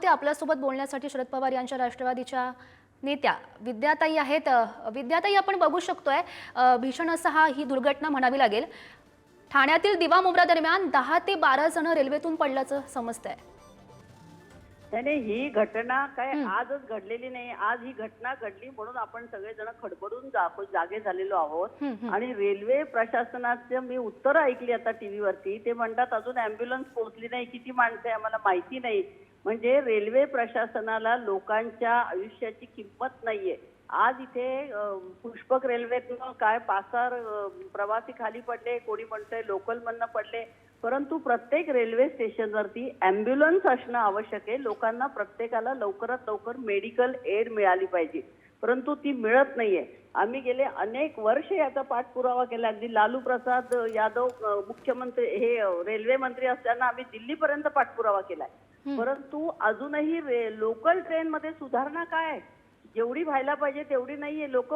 होते आपल्यासोबत बोलण्यासाठी शरद पवार यांच्या राष्ट्रवादीच्या नेत्या विद्याताई आहेत। विद्याताई, आपण बघू शकतोय भीषण असा ही दुर्घटना म्हणावी लागेल। ठाण्यातील दिवा मोगरा दरम्यान 10 ते 12 जण रेल्वेतून पडल्याचं समजतंय। त्याने ही घटना काय आजच घडलेली नाही, आज ही घटना घडली म्हणून आपण सगळेजण खडबडून जागे झालेलो आहोत। आणि रेल्वे प्रशासनाचे मी उत्तर ऐकली आता टीव्ही वरती, ते म्हणतात अजून ॲम्ब्युलन्स पोहोचली नाही, किती माणसं आहे आम्हाला माहिती नाही। म्हणजे रेल्वे प्रशासनाला लोकांच्या आयुष्याची किंमत नाहीये। आज इथे पुष्पक रेल्वेतनं काय 5-6 प्रवासी खाली पडले, कोणी म्हणतंय लोकल मधनं पडले, परंतु प्रत्येक रेल्वे स्टेशनवरती ॲम्ब्युलन्स असणं आवश्यक आहे। लोकांना प्रत्येकाला लवकरात लवकर मेडिकल एड मिळाली पाहिजे, परंतु ती मिळत नाहीये। आम्ही गेले अनेक वर्ष याचा पाठपुरावा केला। अगदी लालू प्रसाद यादव मुख्यमंत्री हे रेल्वे मंत्री असताना आम्ही दिल्लीपर्यंत पाठपुरावा केलाय, परंतु अजूनही लोकल ट्रेन मध्ये सुधारणा काय जेवढी व्हायला पाहिजे तेवढी नाहीये। लोक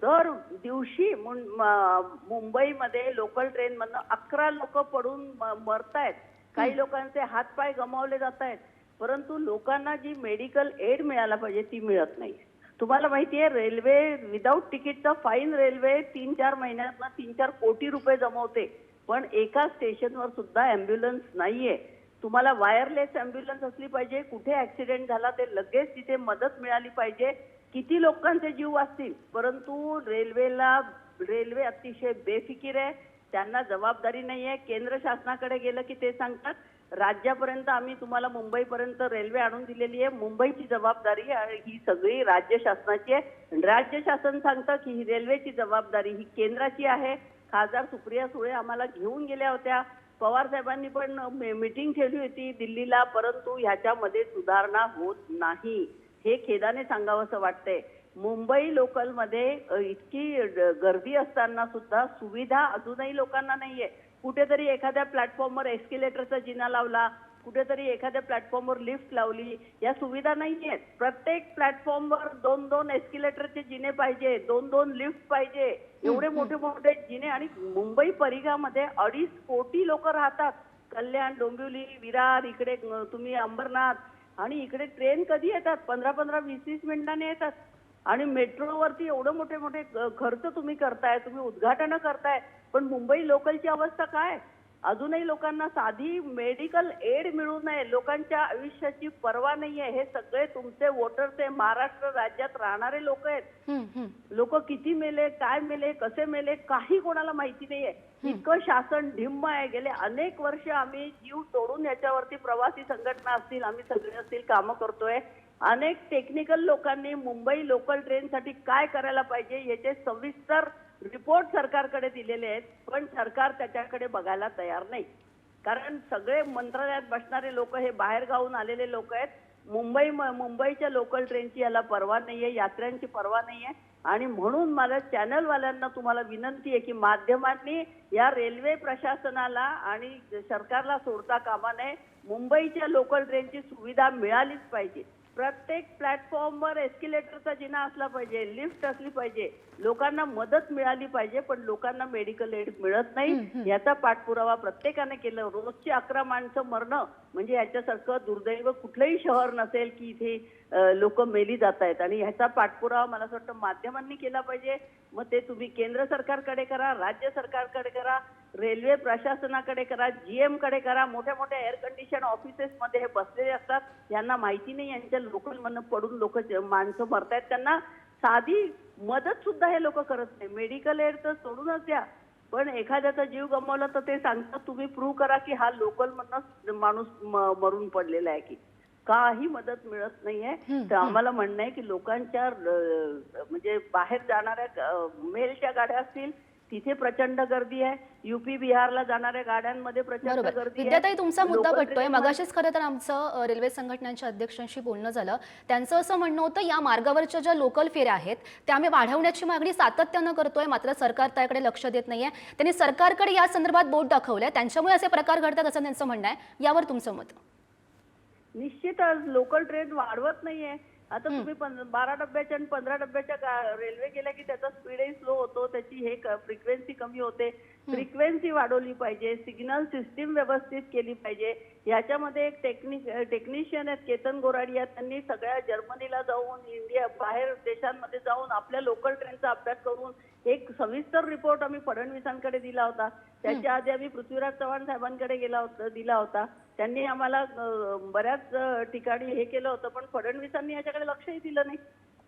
दर दिवशी मुंबईमध्ये लोकल ट्रेन मधनं 11 लोक पडून मरतायत, काही लोकांचे हातपाय गमावले जात आहेत, परंतु लोकांना जी मेडिकल एड मिळायला पाहिजे ती मिळत नाही। तुम्हाला माहितीये रेल्वे विदाऊट तिकीटचा फाईन रेल्वे 3-4 महिन्यात 3-4 कोटी रुपये जमवते, पण एका स्टेशनवर सुद्धा ॲम्ब्युलन्स नाहीये। तुम्हाला वायरलेस ॲम्ब्युलन्स असली पाहिजे, कुठे ऍक्सिडेंट झाला ते लगेच तिथे मदत मिळाली पाहिजे, किती लोकांचे जीव वाचतील, परंतु रेल्वे अतिशय बेफिकीर आहे, त्यांना जबाबदारी नाहीये। केंद्र शासनाकडे गेलं की ते सांगतात राज्यापर्यंत आम्ही तुम्हाला मुंबईपर्यंत रेल्वे आणून दिलेली आहे, मुंबईची जबाबदारी ही सगळी राज्य शासनाची आहे। राज्य शासन सांगतं की ही रेल्वेची जबाबदारी ही केंद्राची आहे। खासदार सुप्रिया सुळे आम्हाला घेऊन गेल्या होत्या, पवार साहेबांनी पण मीटिंग ठेवली होती दिल्लीला, परंतु ह्याच्यामध्ये सुधारणा होत नाही, हे खेदाने सांगावंसं वाटतंय। मुंबई लोकल मध्ये इतकी गर्दी असताना सुद्धा सुविधा अजूनही लोकांना नाहीये। कुठेतरी एखाद्या प्लॅटफॉर्मवर एस्केलेटरचा जिना लावला, कुठेतरी एखाद्या प्लॅटफॉर्मवर लिफ्ट लावली, या सुविधा नाहीयेत। प्रत्येक प्लॅटफॉर्मवर 2-2 एस्केलेटरचे जिने पाहिजे, 2-2 लिफ्ट पाहिजे, एवढे मोठे मोठे जिने। आणि मुंबई परिघामध्ये 2.5 कोटी लोक राहतात, कल्याण, डोंबिवली, विरार, इकडे तुम्ही अंबरनाथ, आणि इकडे ट्रेन कधी येतात 15-15, 20-20 मिनिटांनी येतात। आणि मेट्रोवरती एवढे मोठे मोठे खर्च तुम्ही करताय, तुम्ही उद्घाटन करताय, पण मुंबई लोकलची अवस्था काय? अजूनही लोकांना साधी मेडिकल एड मिळू नये, लोकांच्या आयुष्याची पर्वा नाहीये। हे सगळे तुमचे वोटर्स आहे, महाराष्ट्र राज्यात राहणारे लोक आहेत। लोक किती मेले, काय मेले, कसे मेले, काही कोणाला माहिती नाहीये। इतकं शासन ढिम्म आहे। गेले अनेक वर्ष आम्ही जीव तोडून याच्यावरती प्रवासी संघटना असतील, आम्ही सगळे असतील कामं करतोय। अनेक टेक्निकल लोकांनी मुंबई लोकल ट्रेनसाठी काय करायला पाहिजे याचे सविस्तर रिपोर्ट सरकारकडे दिलेले आहेत, पण सरकार त्याच्याकडे बघायला तयार नाही। कारण सगळे मंत्रालयात बसणारे लोक हे बाहेर गावून आलेले लोक आहेत। मुंबईच्या लोकल ट्रेनची याला पर्वा नाहीये, यात्र्यांची पर्वा नाहीये। आणि म्हणून मला चॅनलवाल्यांना तुम्हाला विनंती आहे की माध्यमांनी या रेल्वे प्रशासनाला आणि सरकारला सोडता कामा नये। मुंबईच्या लोकल ट्रेनची सुविधा मिळालीच पाहिजे। प्रत्येक प्लॅटफॉर्मवर एस्केलेटरचा जिना असला पाहिजे, लिफ्ट असली पाहिजे, लोकांना मदत मिळाली पाहिजे, पण लोकांना मेडिकल एड मिळत नाही। याचा पाठपुरावा प्रत्येकाने केलं। रोजची 11 माणसं मरणं म्हणजे याच्यासारखं दुर्दैव कुठलंही शहर नसेल की इथे लोक मेली जात आहेत, आणि ह्याचा पाठपुरावा मला असं वाटतं माध्यमांनी केला पाहिजे। मग ते तुम्ही केंद्र सरकारकडे करा, राज्य सरकारकडे करा, रेल्वे प्रशासनाकडे करा, GM कडे करा। मोठ्या मोठ्या एअर कंडिशन ऑफिसेस मध्ये हे बसलेले असतात, यांना माहिती नाही यांच्या लोकल मधनं पडून माणसं मरतायत, त्यांना साधी मदत सुद्धा हे लोक करत नाही। मेडिकल एड तर सोडूनच द्या, पण एखाद्याचा जीव गमावला तर ते सांगतात तुम्ही प्रूव्ह करा की हा लोकल मधनं माणूस मरून पडलेला आहे की, काही मदत मिळत नाहीये। तर आम्हाला म्हणणं आहे की लोकांच्या म्हणजे बाहेर जाणाऱ्या मेलच्या गाड्या असतील तिथे प्रचंड गर्दी आहे, UP बिहारला जाणाऱ्या गाड्यांमध्ये प्रचंड गर्दी आहे। विद्याताई, तुमचा मुद्दा पटतोय। मगाशीच खरं तर आमचं रेल्वे संघटनांच्या अध्यक्षांशी बोलणं झालं, त्यांचं असं म्हणणं होतं या मार्गावरच्या ज्या लोकल फेऱ्या आहेत त्या आम्ही वाढवण्याची मागणी सातत्यानं करतोय, मात्र सरकार त्याकडे लक्ष देत नाहीये। त्यांनी सरकारकडे या संदर्भात बोट दाखवलंय, त्यांच्यामुळे असे प्रकार घडतात असं त्यांचं म्हणणं आहे, यावर तुमचं मत? निश्चितच लोकल ट्रेन वाढवत नाहीये. आता तुम्ही 12 डब्याच्या आणि 15 डब्याच्या रेल्वे गेल्या की त्याचा स्पीडही स्लो होतो, त्याची हे फ्रिक्वेन्सी कमी होते. फ्रिक्वेन्सी वाढवली पाहिजे, सिग्नल सिस्टीम व्यवस्थित केली पाहिजे. याच्यामध्ये एक टेक्निशियन आहेत केतन गोराडिया, त्यांनी सगळ्या जर्मनीला जाऊन इंडिया बाहेर देशांमध्ये जाऊन आपल्या लोकल ट्रेनचा अभ्यास करून एक सविस्तर रिपोर्ट आम्ही फडणवीसांकडे दिला होता. त्याच्या आधी आम्ही पृथ्वीराज चव्हाण साहेबांकडे दिला होता. त्यांनी आम्हाला बऱ्याच ठिकाणी हे केलं होतं, पण फडणवीसांनी याच्याकडे लक्षही दिलं नाही.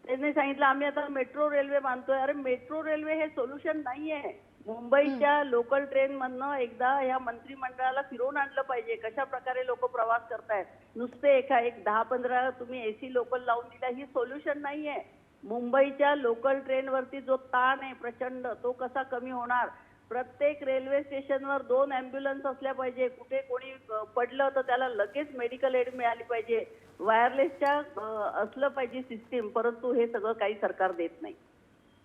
त्यांनी सांगितलं आम्ही आता मेट्रो रेल्वे बांधतोय. अरे मेट्रो रेल्वे हे सोल्युशन नाहीये. मुंबईच्या लोकल ट्रेन मधनं एकदा या मंत्रिमंडळाला फिरवून आणलं पाहिजे, कशा प्रकारे लोक प्रवास करतायत. नुसते एक 10-15 तुम्ही एसी लोकल लावून दिला, ही सोल्युशन नाहीये. मुंबईच्या लोकल ट्रेनवरती जो ताण आहे प्रचंड, तो कसा कमी होणार. प्रत्येक रेल्वे स्टेशनवर 2 ॲम्ब्युलन्स असल्या पाहिजे. कुठे कोणी पडलं तर त्याला लगेच मेडिकल एड मिळाली पाहिजे. वायरलेसच्या असलं पाहिजे सिस्टीम, परंतु हे सगळं काही सरकार देत नाही.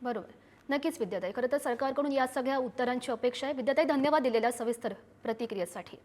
बरोबर. नक्कीच विद्याताई, खरं तर सरकारकडून या सगळ्या उत्तरांची अपेक्षा आहे. विद्याताई, धन्यवाद दिलेल्या सविस्तर प्रतिक्रियेसाठी.